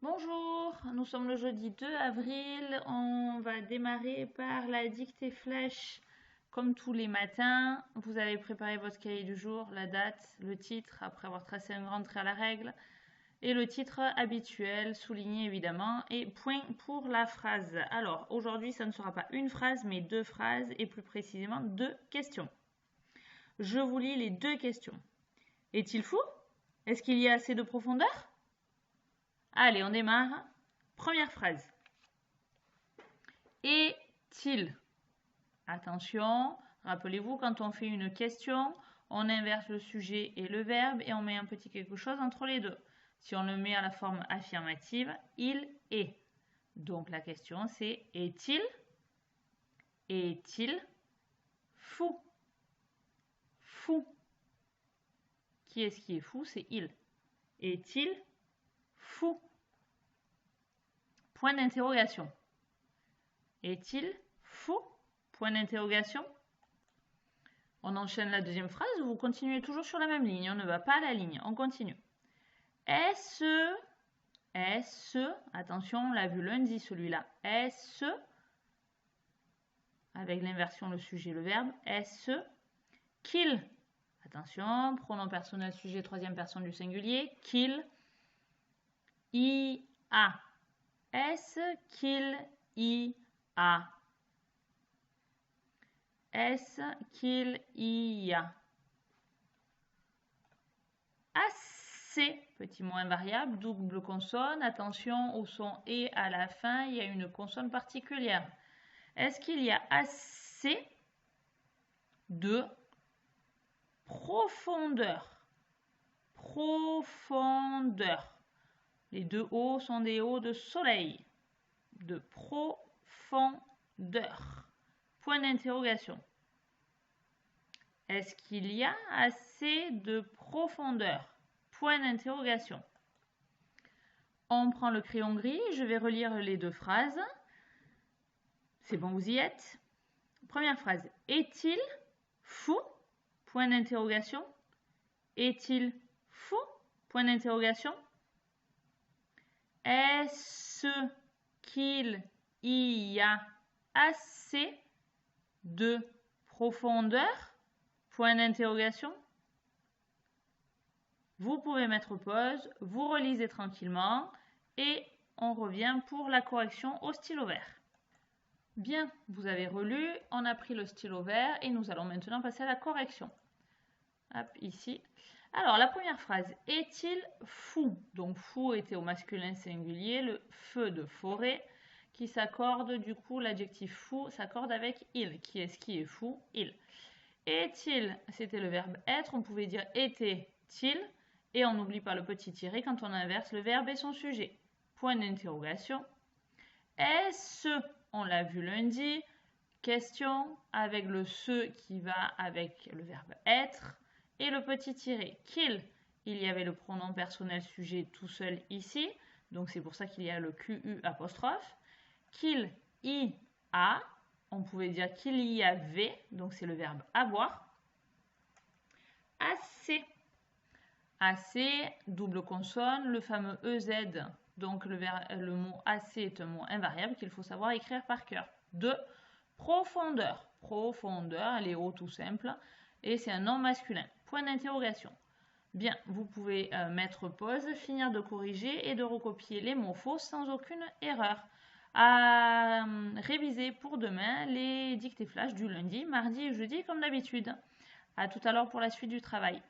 Bonjour, nous sommes le jeudi 2 avril. On va démarrer par la dictée flash comme tous les matins. Vous avez préparé votre cahier du jour, la date, le titre, après avoir tracé un grand trait à la règle, et le titre habituel, souligné évidemment, et point pour la phrase. Alors, aujourd'hui, ça ne sera pas une phrase, mais deux phrases, et plus précisément deux questions. Je vous lis les deux questions. Est-il fou? Est-ce qu'il y a assez de profondeur? Allez, on démarre. Première phrase. Est-il? Attention, rappelez-vous, quand on fait une question, on inverse le sujet et le verbe et on met un petit quelque chose entre les deux. Si on le met à la forme affirmative, il est. Donc la question c'est est-il? Est-il fou? Fou. Qui est-ce qui est fou? C'est il. Est-il fou? Point d'interrogation. Est-il fou? Point d'interrogation. On enchaîne la deuxième phrase ou vous continuez toujours sur la même ligne? On ne va pas à la ligne, on continue. Est-ce, attention, on l'a vu lundi celui-là, est-ce, avec l'inversion le sujet, le verbe, est-ce qu'il, attention, pronom personnel, sujet, troisième personne du singulier, qu'il y a. Est-ce qu'il y a? Est-ce qu'il y a? Assez, petit mot invariable, double consonne. Attention au son et à la fin, il y a une consonne particulière. Est-ce qu'il y a assez de profondeur? Profondeur. Les deux O sont des O de soleil. De profondeur. Point d'interrogation. Est-ce qu'il y a assez de profondeur? Point d'interrogation. On prend le crayon gris, je vais relire les deux phrases. C'est bon, vous y êtes? Première phrase. Est-il fou? Point d'interrogation. Est-il fou? Point d'interrogation. Est-ce qu'il y a assez de profondeur? Point d'interrogation. Vous pouvez mettre pause, vous relisez tranquillement et on revient pour la correction au stylo vert. Bien, vous avez relu, on a pris le stylo vert et nous allons maintenant passer à la correction. Hop, ici. Alors, la première phrase, est-il fou? Donc, fou était au masculin singulier, le feu de forêt, qui s'accorde, du coup, l'adjectif fou s'accorde avec il. Qui est-ce qui est fou? Il. Est-il, c'était le verbe être, on pouvait dire était-il, et on n'oublie pas le petit tiré quand on inverse le verbe et son sujet. Point d'interrogation. Est-ce, on l'a vu lundi, question avec le ce qui va avec le verbe être et le petit tiré. Qu'il, il y avait le pronom personnel sujet tout seul ici, donc c'est pour ça qu'il y a le QU apostrophe. Qu'il y a, on pouvait dire qu'il y avait, donc c'est le verbe avoir. Assez. Assez, double consonne, le fameux EZ, donc le mot assez est un mot invariable qu'il faut savoir écrire par cœur. De profondeur. Profondeur, elle est haut tout simple, et c'est un nom masculin. Point d'interrogation. Bien, vous pouvez mettre pause, finir de corriger et de recopier les mots faux sans aucune erreur. À réviser pour demain les dictées flash du lundi, mardi et jeudi comme d'habitude. À tout à l'heure pour la suite du travail.